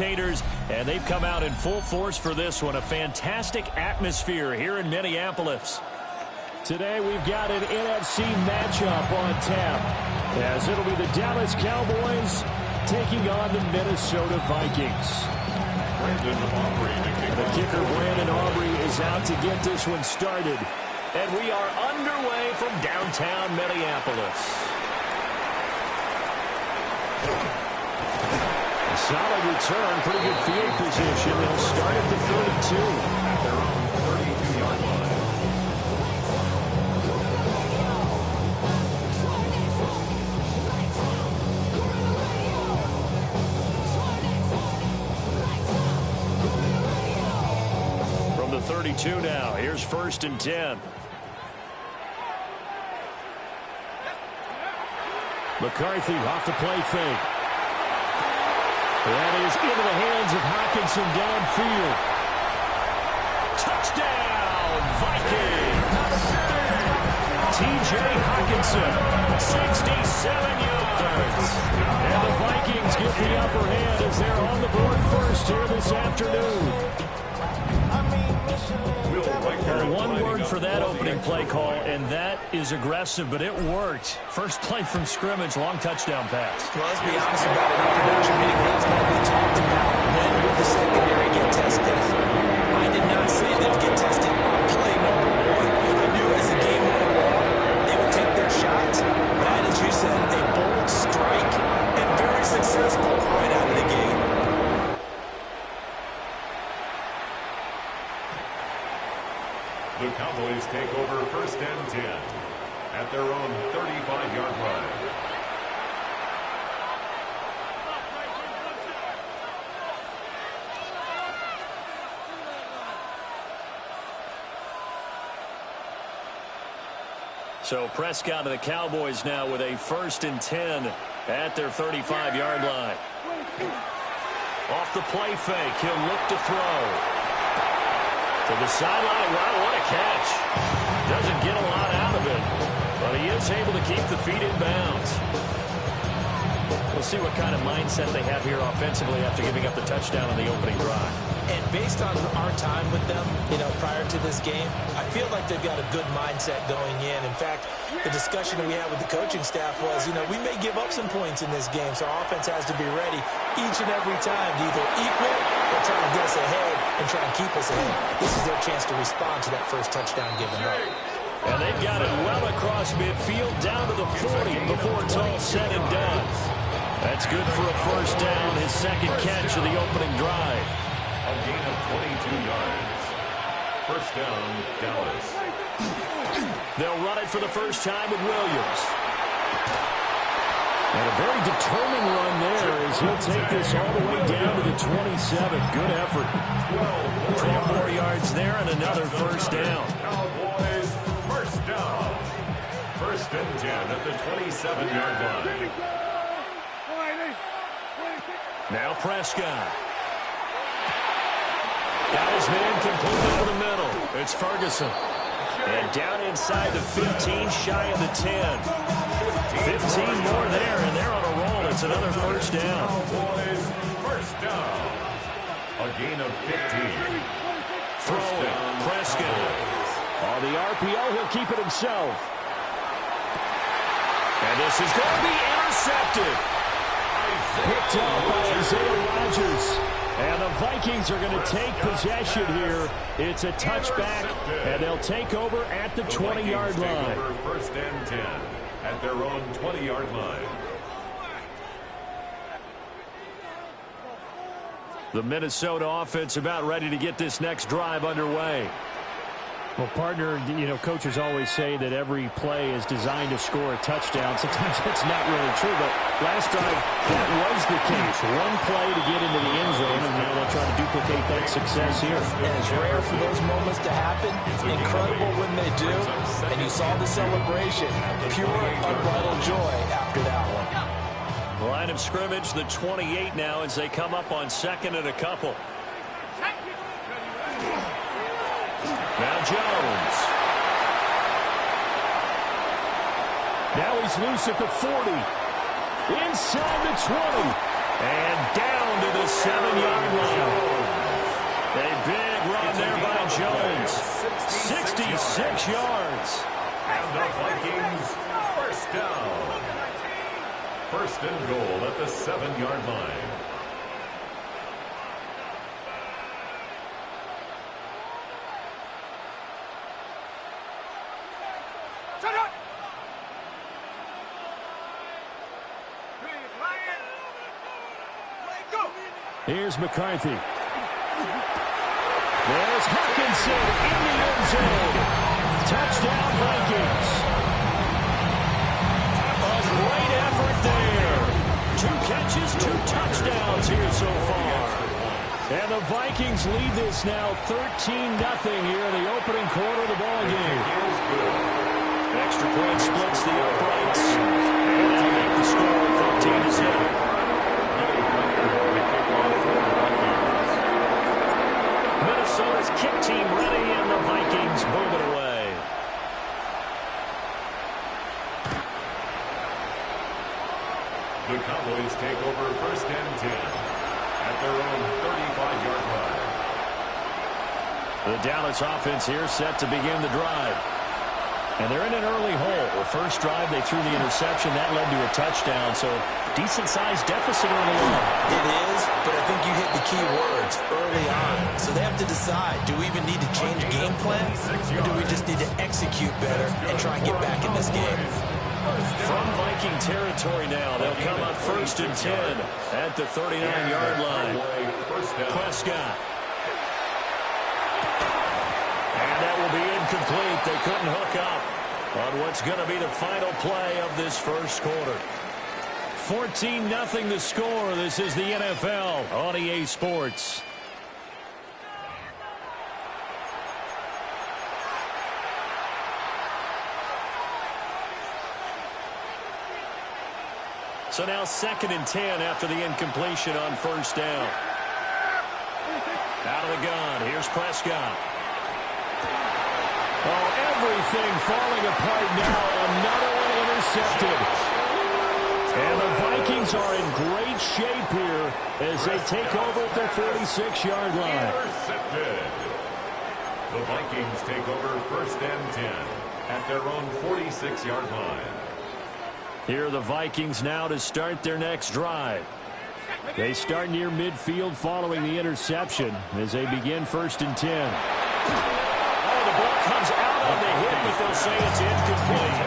And they've come out in full force for this one. A fantastic atmosphere here in Minneapolis. Today we've got an NFC matchup on tap, as it'll be the Dallas Cowboys taking on the Minnesota Vikings. The kicker, Brandon Aubrey, is out to get this one started. And we are underway from downtown Minneapolis. A solid return, pretty good field position. They'll start at the 32. At their own 32-yard line. From the 32 now, here's 1st and 10. McCarthy off the play fake. That is into the hands of Hockenson downfield. Touchdown, Vikings! T.J. Hockenson, 67 yards. And the Vikings get the upper hand as they're on the board first here this afternoon. One word for that opening play call, and that is aggressive, but it worked. First play from scrimmage, long touchdown pass. Well, let's be honest about it. In production meeting last night, we talked about when will the secondary get tested. I did not say they'd get tested on play number 1. I knew as the game went along, they would take their shots. That, as you said, a bold strike and very successful right out of the gate. The Cowboys take over 1st and 10 at their own 35-yard line. So Prescott and the Cowboys now with a 1st and 10 at their 35-yard line. Off the play fake, he'll look to throw. To the sideline. Wow, what a catch. Doesn't get a lot out of it, but he is able to keep the feet in bounds. We'll see what kind of mindset they have here offensively after giving up the touchdown on the opening drive. And based on our time with them, prior to this game, I feel like they've got a good mindset going in. In fact, the discussion that we had with the coaching staff was, we may give up some points in this game, so our offense has to be ready each and every time to either equal or try to get us ahead and try and keep us ahead. This is their chance to respond to that first touchdown given up. And they've got it well across midfield down to the 40 before it's all said and done. That's good for a 1st down, his 2nd catch of the opening drive. A gain of 22 yards. 1st down, Dallas. They'll run it for the first time with Williams. And a very determined run there as he'll take this all the way down to the 27. Good effort. 12 more yards there and another 1st down. Cowboys, 1st down. 1st and 10 at the 27-yard line. Now Prescott. Got his man complete over the middle. It's Ferguson. And down inside the 15, shy of the 10. 15 more there, and they're on a roll. It's another 1st down. Cowboys, 1st down. A gain of 15. Throwing, Prescott. On the RPO, he'll keep it himself. And this is going to be intercepted. Picked up by Isaiah Rodgers. And the Vikings are going to take possession here. It's a touchback, and they'll take over at the 20-yard line. 1st and 10 at their own 20-yard line. The Minnesota offense about ready to get this next drive underway. Well, partner, coaches always say that every play is designed to score a touchdown. Sometimes that's not really true, but last drive, that was the case. One play to get into the end zone, and now they'll try to duplicate that success here. And it's rare for those moments to happen. Incredible when they do. And you saw the celebration. Pure, unbridled joy after that one. Line of scrimmage, the 28 now as they come up on 2nd and a couple. Now Jones. Now he's loose at the 40. Inside the 20. And down own to the 7-yard line. A big run there by Jones. 66 yards. And the Vikings, first down. First and goal at the 7-yard line. Here's McCarthy. There's Hawkinson in the end zone. Touchdown, Vikings. A great effort there. 2 catches, 2 touchdowns here so far. And the Vikings lead this now 13-0 here in the opening quarter of the ball game. Extra point splits the uprights. And that'll make the score 14-7. Minnesota's kick team ready, and the Vikings move it away. The Cowboys take over first and 10 at their own 35-yard line. The Dallas offense here set to begin the drive. And they're in an early hole. The first drive, they threw the interception. That led to a touchdown, so decent-sized deficit early on. It is, but I think you hit the key words early on. So they have to decide, do we even need to change game plan, or do we just need to execute better and try and get back in this game? From Viking territory now, they'll come up first and 10 at the 39-yard line. Prescott. And that will be incomplete. They couldn't hook up on what's going to be the final play of this first quarter. 14-0 the score. This is the NFL on EA Sports. So now 2nd and 10 after the incompletion on first down. Out of the gun. Here's Prescott. Oh, everything falling apart now. Another one intercepted. And the Vikings are in great shape here as they take over at their 46-yard line. Intercepted. The Vikings take over first and 10 at their own 46-yard line. Here are the Vikings now to start their next drive. They start near midfield following the interception as they begin first and 10. Oh, the ball comes out on the hit, but they'll say it's incomplete.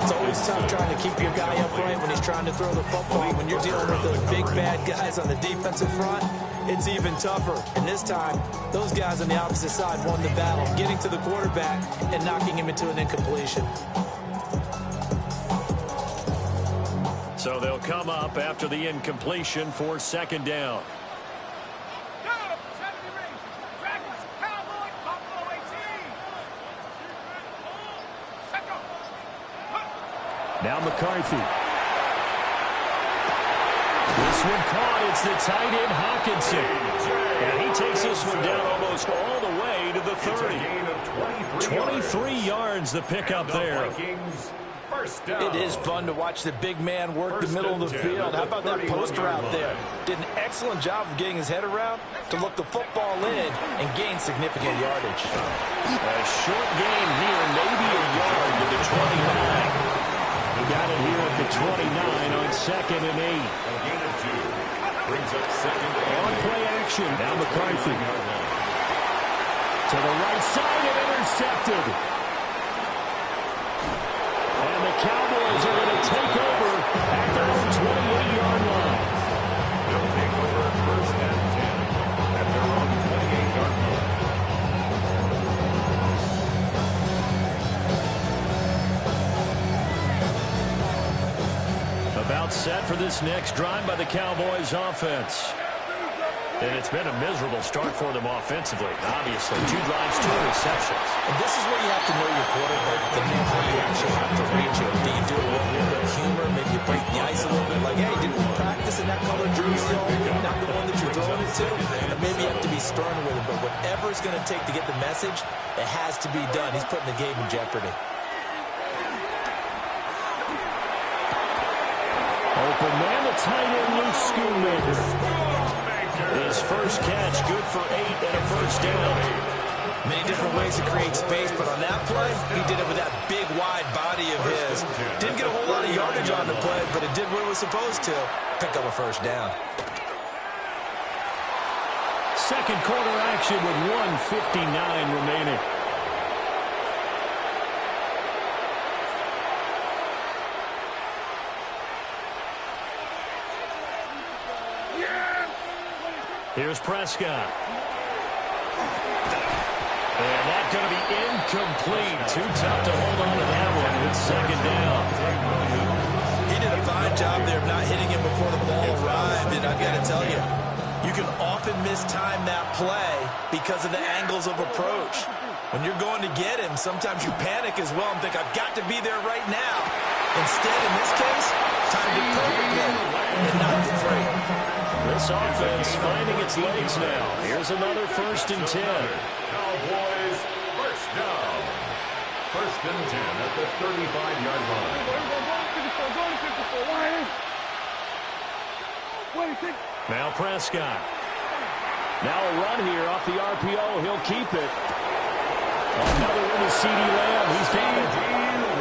It's always tough trying to keep your guy upright when he's trying to throw the football. When you're dealing with those big, bad guys on the defensive front, it's even tougher. And this time, those guys on the opposite side won the battle, getting to the quarterback and knocking him into an incompletion. So they'll come up after the incompletion for 2nd down. Now McCarthy. This one caught. It's the tight end Hawkinson. And he takes this one down almost all the way to the 30. 23 yards the pickup there. It is fun to watch the big man work the middle of the field. How about that post route there? Did an excellent job of getting his head around to look the football in and gain significant yardage. A short gain here, maybe a yard to the 29. Got it here at the 29 on 2nd and 8. A gain of 2 brings up 2nd and On play action. Now McCarthy. To the right side and intercepted. And the Cowboys are going to take over at their own 28-yard line. they'll take over first and 10 at their own 28-yard line. About set for this next drive by the Cowboys offense. And it's been a miserable start for them offensively. Obviously, 2 drives, 2 interceptions. And this is where you have to know your quarterback to know how you actually have to reach him. Do you do it with a little bit of humor? Maybe you break the ice a little bit. Like, hey, didn't we practice in that color jersey? Not the one that you're throwing it to. And maybe you have to be stern with him. But whatever it's going to take to get the message, it has to be done. He's putting the game in jeopardy. Open man, the tight end, Luke Schoonmaker. His first catch, good for 8 and a first down. Many different ways to create space, but on that play, he did it with that big, wide body of his. Didn't get a whole lot of yardage on the play, but it did what it was supposed to. Pick up a first down. Second quarter action with 1:59 remaining. Here's Prescott. And that's going to be incomplete. Too tough to hold on to that one. It's second down. He did a fine job there of not hitting him before the ball arrived, and I've got to tell you, you can often mistime that play because of the angles of approach. When you're going to get him, sometimes you panic as well and think, I've got to be there right now. Instead, in this case, timed it perfectly and not afraid. This offense finding its legs now. Here's another 1st and 10. Cowboys first down. 1st and 10 at the 35-yard line. Now Prescott. Now a run here off the RPO. He'll keep it. Another one is CeeDee Lamb. He's got it.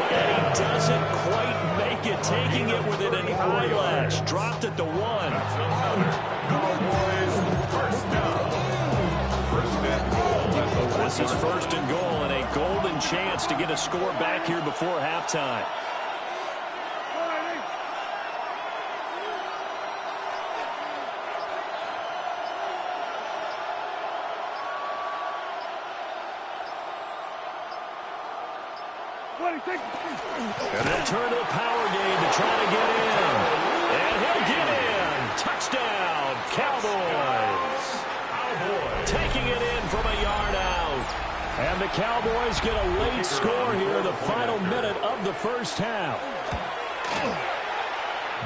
And he doesn't quite make it. Taking it within an eyelash. Dropped at the 1. Cowboys first down. 1st and goal. This is 1st and goal and a golden chance to get a score back here before halftime. And they'll turn to the power game to try to get in. And he'll get in. Touchdown, Cowboys. Taking it in from a yard out. And the Cowboys get a late score here in the final minute of the first half.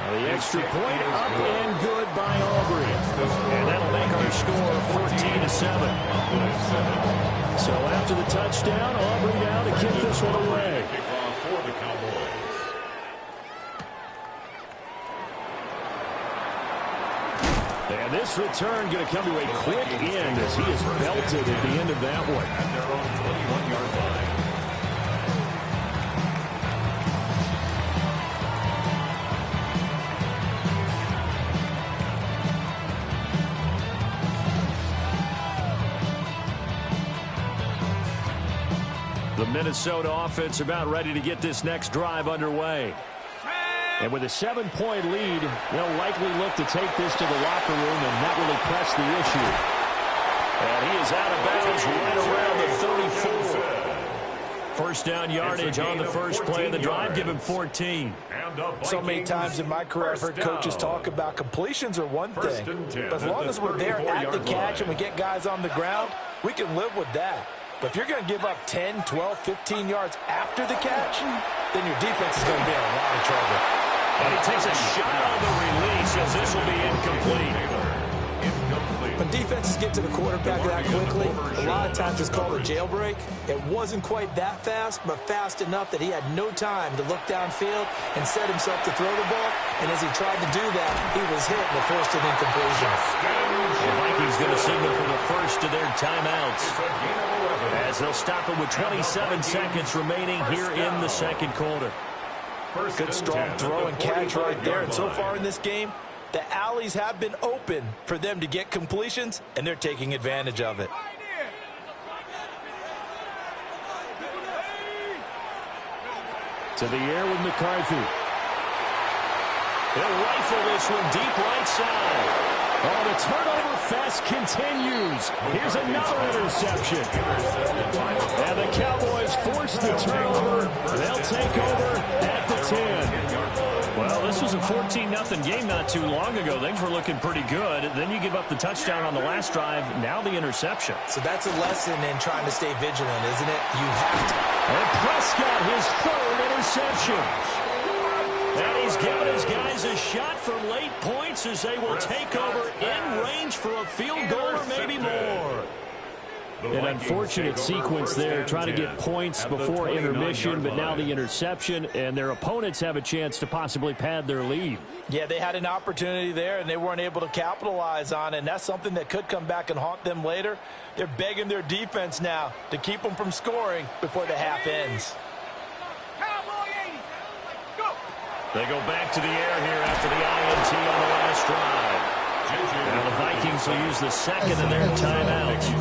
The extra point up and good by Aubrey. And that'll make our score 14-7. So after the touchdown, Aubrey now to kick this one away. Kickoff for the Cowboys. And this return going to come to a quick end as he is belted at the end of that one. At their own 21-yard line. The Minnesota offense about ready to get this next drive underway. And with a 7-point lead, they'll likely look to take this to the locker room and not really press the issue. And he is out of bounds right around the 34. First down yardage on the first play of the drive. Give him 14. So many times in my career I've heard coaches talk about completions are one thing. But as long as we're there at the catch and we get guys on the ground, we can live with that. But if you're going to give up 10, 12, 15 yards after the catch, then your defense is going to be in a lot of trouble. And he takes a shot on the release as this will be incomplete. When defenses get to the quarterback that quickly, a lot of times it's called a jailbreak. It wasn't quite that fast, but fast enough that he had no time to look downfield and set himself to throw the ball. And as he tried to do that, he was hit and forced an incompletion. The Vikings going to signal for the first of their timeouts, as they'll stop it with 27 seconds remaining here in the second quarter. Good strong throw and catch right there. And so far in this game, the alleys have been open for them to get completions, and they're taking advantage of it. To the air with McCarthy. They'll rifle this one deep right side. Oh, the turnover fest continues. Here's another interception. And the Cowboys force the turnover. They'll take over at the 10. Well, this was a 14-0 game not too long ago. Things were looking pretty good. Then you give up the touchdown on the last drive. Now the interception. So that's a lesson in trying to stay vigilant, isn't it? You have to. And Prescott, his third interception. And he's given his guys a shot for late points as they will take over in range for a field goal or maybe more. An unfortunate sequence there, trying to get points before intermission, but now the interception, and their opponents have a chance to possibly pad their lead. Yeah, they had an opportunity there, and they weren't able to capitalize on it, and that's something that could come back and haunt them later. They're begging their defense now to keep them from scoring before the half ends. They go back to the air here after the INT on the last drive. Now the Vikings will use the second of their timeouts,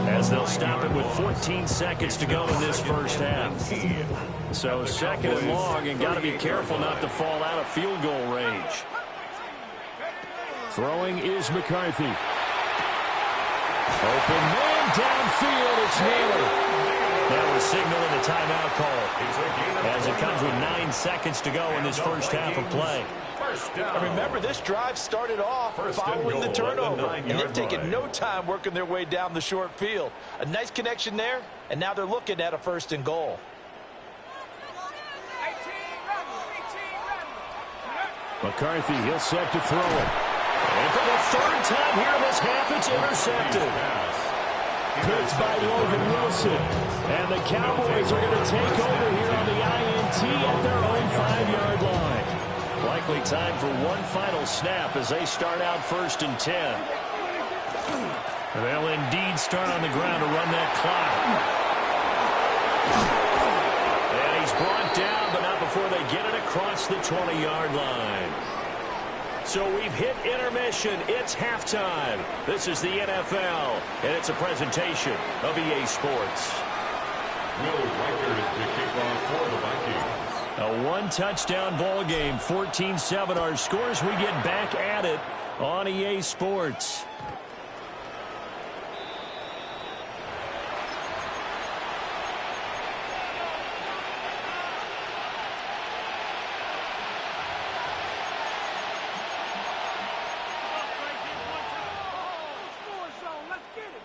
as they'll stop it with 14 seconds to go in this first half. So second and long, and got to be careful not to fall out of field goal range. Throwing is McCarthy. Open man downfield. It's Naylor. That was signaling a timeout call, as it comes with 9 seconds to go in this first half of play. And remember, this drive started off following the turnover, and they've taken no time working their way down the short field. A nice connection there, and now they're looking at a first and goal. McCarthy, he'll set to throw it. And for the third time here in this half, it's intercepted. Picked by Logan Wilson. And the Cowboys are going to take over here on the INT at their own 5-yard line. Likely time for one final snap as they start out first and 10. They'll indeed start on the ground to run that clock. And he's brought down, but not before they get it across the 20-yard line. So we've hit intermission. It's halftime. This is the NFL, and it's a presentation of EA Sports. Will Reichard the kickoff for the Vikings. A one-touchdown ball game, 14-7 our scores. We get back at it on EA Sports.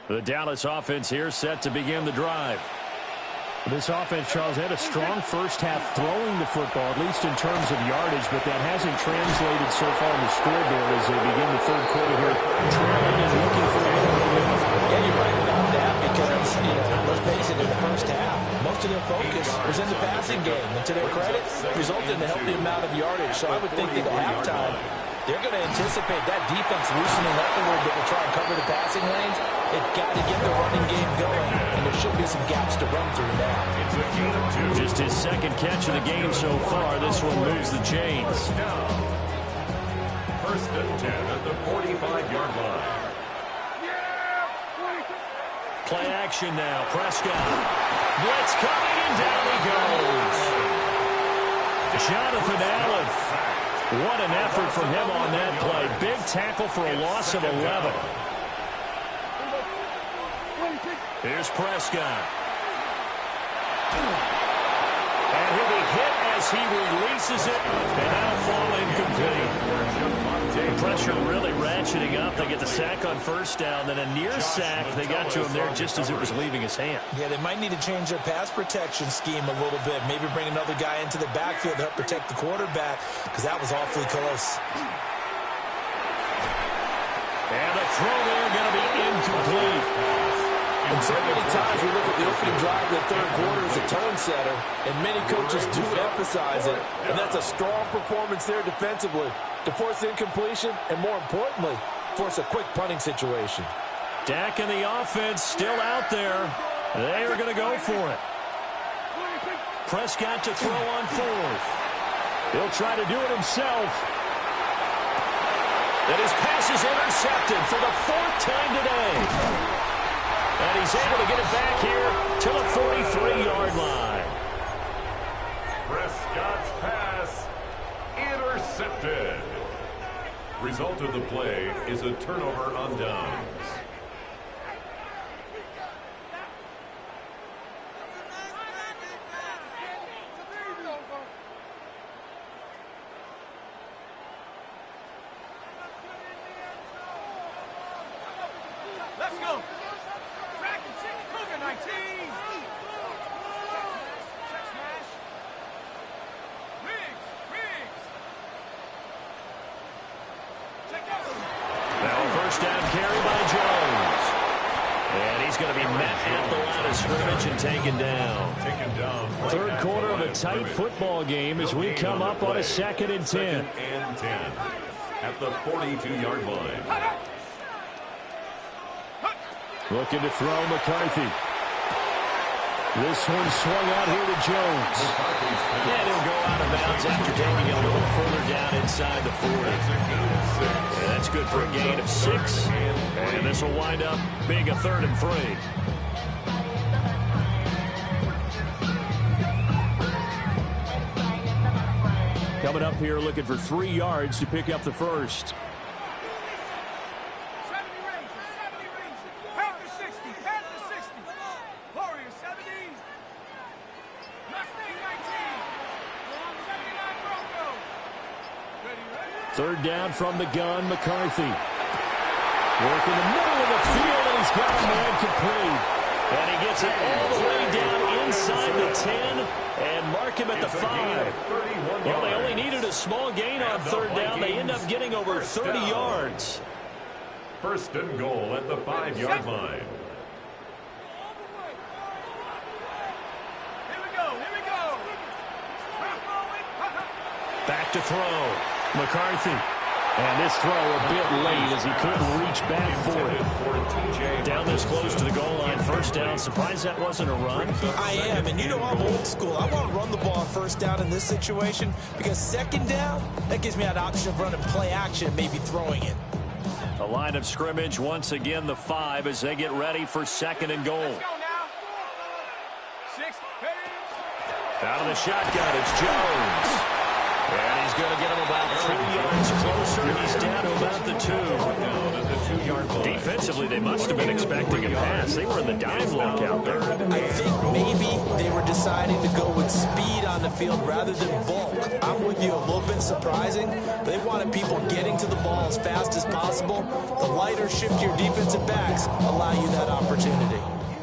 The Dallas offense here set to begin the drive. This offense, Charles, had a strong first half throwing the football, at least in terms of yardage, but that hasn't translated so far in the scoreboard as they begin the third quarter here, trailing and looking for a momentum. Yeah, you're right about that because, let's face it, in the first half, most of their focus was in the passing game. And to their credit, resulted in a healthy amount of yardage. So I would think that at halftime, they're going to anticipate that defense loosening up a little bit to try and cover the passing lanes. They've got to get the running game going, and there should be some gaps to run through now. Just his second catch of the game so far. This one moves the chains. First and 10 at the 45-yard line. Play action now. Prescott. Blitz coming, and down he goes. Jonathan Allen. What an effort from him on that play. Big tackle for a loss of 11. Here's Prescott. And he'll be hit as he releases it, and that'll fall incomplete. Pressure really ratcheting up. They get the sack on first down, then a near sack. They got to him there just as it was leaving his hand. Yeah, they might need to change their pass protection scheme a little bit. Maybe bring another guy into the backfield to help protect the quarterback, because that was awfully close. And the throw there going to be incomplete. And so many times we look at the opening drive of the third quarter as a tone setter, and many coaches do emphasize it, and that's a strong performance there defensively to force incompletion and, more importantly, force a quick punting situation. Dak and the offense still out there. They are going to go for it. Prescott to throw on fourth. He'll try to do it himself. And his pass is intercepted for the fourth time today. And he's able to get it back here to the 43-yard line. Prescott's pass intercepted. Result of the play is a turnover on downs. Let's go. Track and six, Cougar 19. Check smash. Riggs. Check out. Now a first down carry by Jones. And he's going to be met at the line of scrimmage and taken down. Third quarter of a tight football game as we come up on a 2nd and 10. At the 42-yard line. Looking to throw McCarthy. This one swung out here to Jones. And he'll go out of bounds after taking a little further down inside the 40. And that's good for a gain of 6. And this will wind up being a 3rd and 3. Coming up here looking for 3 yards to pick up the first. 70 range. Panther 60. Panther 60. Warrior 70. Mustang 19. 79 Bronco. Ready. Third down from the gun, McCarthy. Working the middle of the field, and he's got a man complete. And he gets it all the way down inside the 10 and mark him at the 5. Well, they only needed a small gain on third down. They end up getting over 30 yards. First and goal at the 5-yard line. Here we go. Back to throw. McCarthy. And this throw a bit late as he couldn't reach back for it. Down this close to the goal line. First down. Surprised that wasn't a run. I am, and you know I'm old school. I want to run the ball on first down in this situation because second down, that gives me that option of running play action and maybe throwing it. The line of scrimmage once again the 5 as they get ready for 2nd and goal. Go now. 6. Out of the shotgun, it's Jones. And he's going to get him about 3 yards closer. He's down to about the 2. Defensively, they must have been expecting a pass. They were in the dime look out there. I think maybe they were deciding to go with speed on the field rather than bulk. I'm with you, a little bit surprising. They wanted people getting to the ball as fast as possible. The lighter, shiftier defensive backs allow you that opportunity.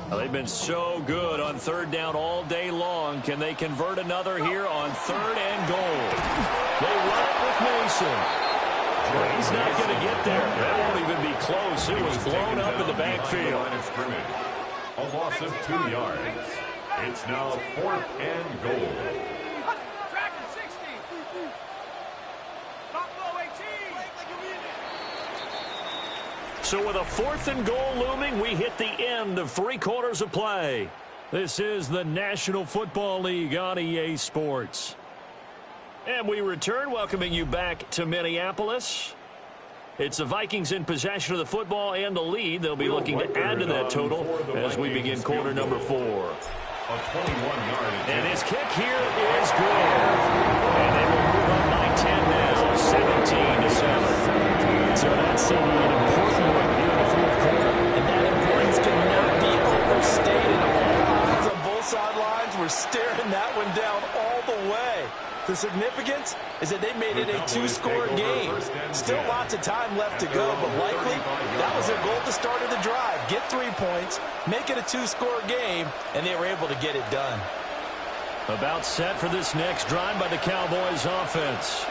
Well, they've been so good on third down all day long. Can they convert another here on 3rd and goal? They run it with Mason. Well, he's not going to get there. That won't even be close. It was blown up in the backfield. A loss of 2 yards. It's now 4th and goal. Tracking 60. Buffalo 18. So with a 4th and goal looming, we hit the end of 3 quarters of play. This is the National Football League on EA Sports. And we return, welcoming you back to Minneapolis. It's the Vikings in possession of the football and the lead. They'll be looking to add to that total as we begin quarter number 4. And his kick here is good. And they will move up by 10 now, 17-7. So that's an important one here in the 4th quarter. And that importance cannot be overstated. All on both sidelines were staring that one down all the way. The significance is that they made it a 2-score game. Still lots of time left to go, but likely that was their goal at the start of the drive. Get 3 points, make it a 2-score game, and they were able to get it done. About set for this next drive by the Cowboys offense.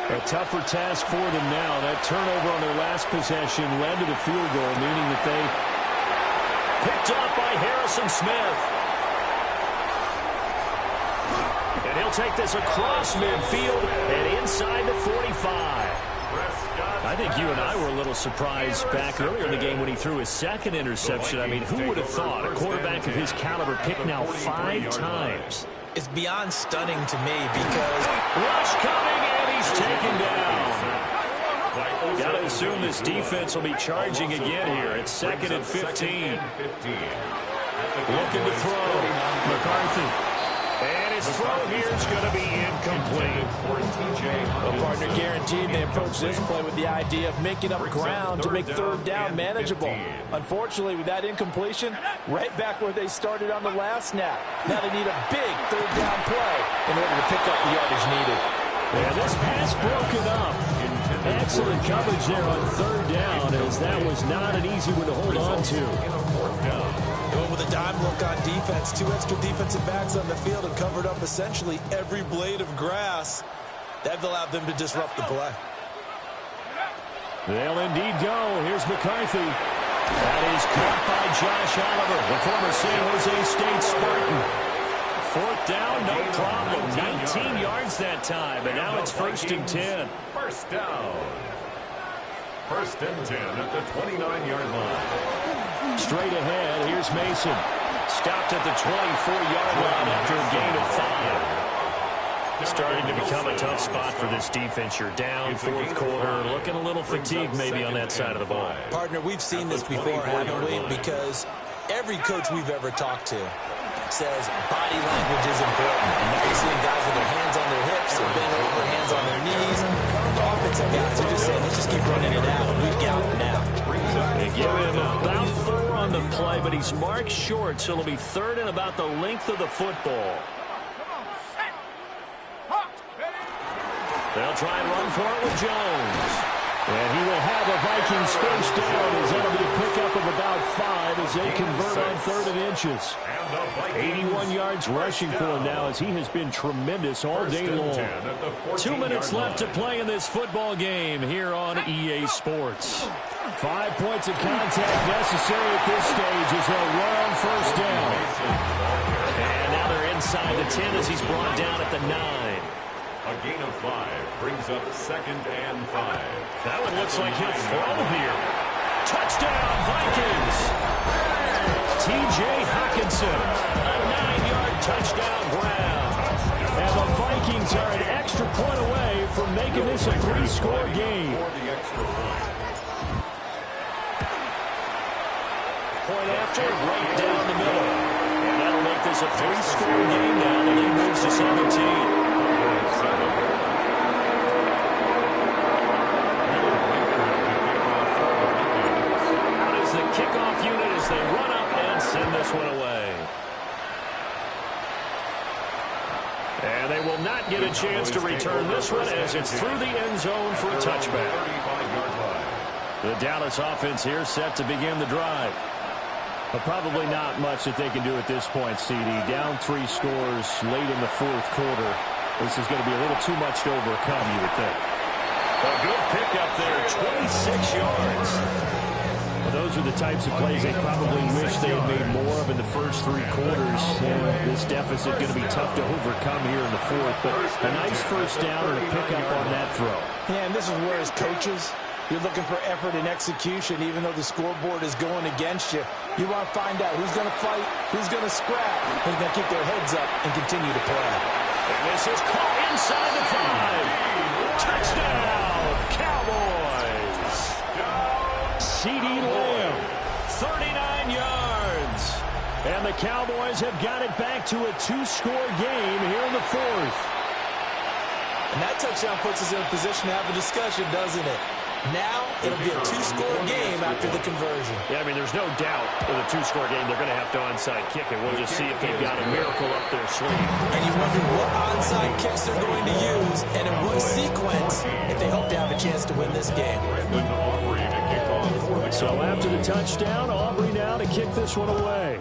A tougher task for them now. That turnover on their last possession led to the field goal, meaning that they picked up by Harrison Smith. And he'll take this across midfield and inside the 45. I think you and I were a little surprised back earlier in the game when he threw his 2nd interception. I mean, who would have thought a quarterback of his caliber picked now 5 times? It's beyond stunning to me because rush coming and he's taken down. Got to assume this defense will be charging again here. It's 2nd and 15. Looking to throw. McCarthy. And his throw here is going to be incomplete. Well, partner, guaranteed they approach this play with the idea of making up ground to make third down manageable. Unfortunately, with that incompletion, right back where they started on the last snap. Now they need a big third down play in order to pick up the yardage needed. And this pass broken up. Excellent coverage there on third down, as that was not an easy one to hold on to. Going with a dime look on defense. 2 extra defensive backs on the field and covered up essentially every blade of grass. That allowed them to disrupt the play. They'll indeed go. Here's McCarthy. That is caught by Josh Oliver, the former San Jose State Spartan. Fourth down, no problem. 19 yards that time, and now it's 1st and 10. First down. 1st and 10 at the 29-yard line. Straight ahead, here's Mason. Stopped at the 24-yard line after a gain of 5. Starting to become a tough spot for this defense. You're down, fourth quarter, looking a little fatigued maybe on that side of the ball. Partner, we've seen this before, haven't we? Because every coach we've ever talked to says body language is important. And now you're seeing guys with their hands on their hips, they're bent over, hands on their knees. The offensive guys are just saying, let's just keep running it out. We've got it now. They give him about 4 on the play, but he's marked short, so it'll be 3rd and about the length of the football. They'll try and run for it with Jones. And he will have a Vikings first down as that'll be a pickup of about 5 as they convert on 3rd and inches. 81 yards rushing for him now as he has been tremendous all day long. 2 minutes left to play in this football game here on EA Sports. 5 points of contact necessary at this stage as they'll run on first down. And now they're inside the 10 as he's brought down at the 9. A gain of 5 brings up 2nd and 5. That one looks like he'll throw here. Touchdown, Vikings! T.J. Hockenson, a 9-yard touchdown grab. And the Vikings are an extra point away from making this a 3-score game. For the extra point. Point after, right down the middle. And that'll make this a 3-score game now. The lead moves to 17. Out is the kickoff unit as they run up and send this one away. And they will not get a chance to return this one as it's through the end zone for a touchback. The Dallas offense here set to begin the drive. But probably not much that they can do at this point, CD. Down 3 scores late in the fourth quarter. This is going to be a little too much to overcome, you would think. A good pickup there, 26 yards. Well, those are the types of plays they probably wish they had made more of in the first 3 quarters. And this deficit going to be tough to overcome here in the fourth. But a nice first down and a pickup on that throw. Yeah, and this is where as coaches, you're looking for effort and execution, even though the scoreboard is going against you. You want to find out who's going to fight, who's going to scrap, who's going to keep their heads up and continue to play. And this is caught inside the 5. Touchdown, Cowboys. CeeDee Lamb, 39 yards. And the Cowboys have got it back to a 2-score game here in the fourth. And that touchdown puts us in a position to have a discussion, doesn't it? Now it'll be a 2-score game after the conversion. Yeah, I mean, there's no doubt with a 2-score game they're going to have to onside kick it. We'll just see if they've got a miracle up their sleeve. And you wonder what onside kicks they're going to use and in what sequence if they hope to have a chance to win this game. So after the touchdown, Aubrey now to kick this one away.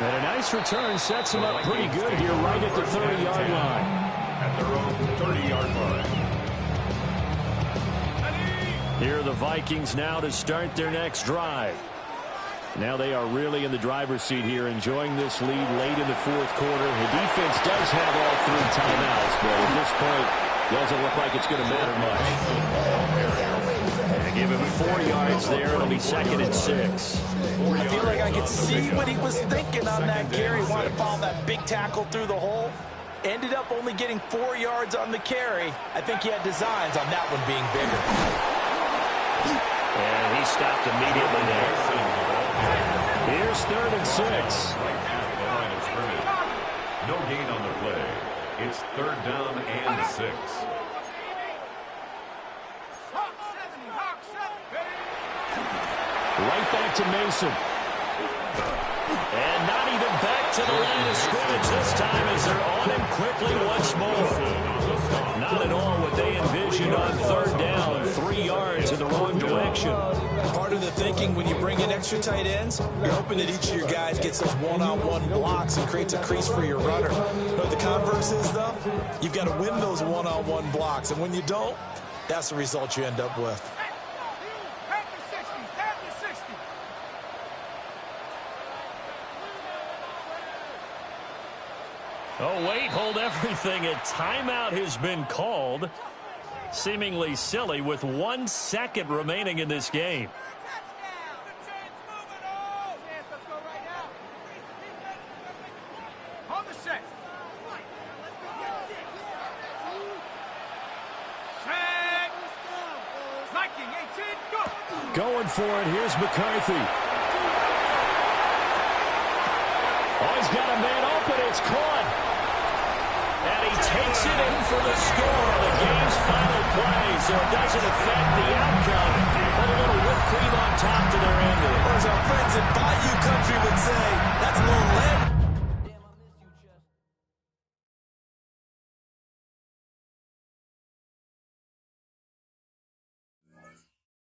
And a nice return sets them up pretty good here right at the 30-yard line. At their own 30-yard line. Here are the Vikings now to start their next drive. Now they are really in the driver's seat here, enjoying this lead late in the fourth quarter. The defense does have all 3 timeouts, but at this point, doesn't look like it's going to matter much. They give him 4 yards there. It'll be 2nd and 6. I feel like I could see what he was thinking on that carry. Wanted to follow that big tackle through the hole. Ended up only getting 4 yards on the carry. I think he had designs on that one being bigger. And he stopped immediately there. Here's 3rd and 6. Right at the line of scrimmage. No gain on the play. It's 3rd down and 6. Right back to Mason. And not even back to the line of scrimmage this time as they're on him quickly once more. Not at all what they envisioned on 3rd down. 3 yards in the wrong direction. Part of the thinking thinking when you bring in extra tight ends, you're hoping that each of your guys gets those one-on-one blocks and creates a crease for your runner. But the converse is, though, you've got to win those one-on-one blocks. And when you don't, that's the result you end up with. Pass the 60. Pass the 60. Oh, wait, hold everything. A timeout has been called. Seemingly silly with 1 second remaining in this game. On the set. Set. Viking 18, go. Going for it. Here's McCarthy. Oh, he's got a man open. It's caught. And he takes it in for the score on the game's final play, so it doesn't affect the outcome. Put a little whipped cream on top to their ending. Or as our friends in Bayou Country would say,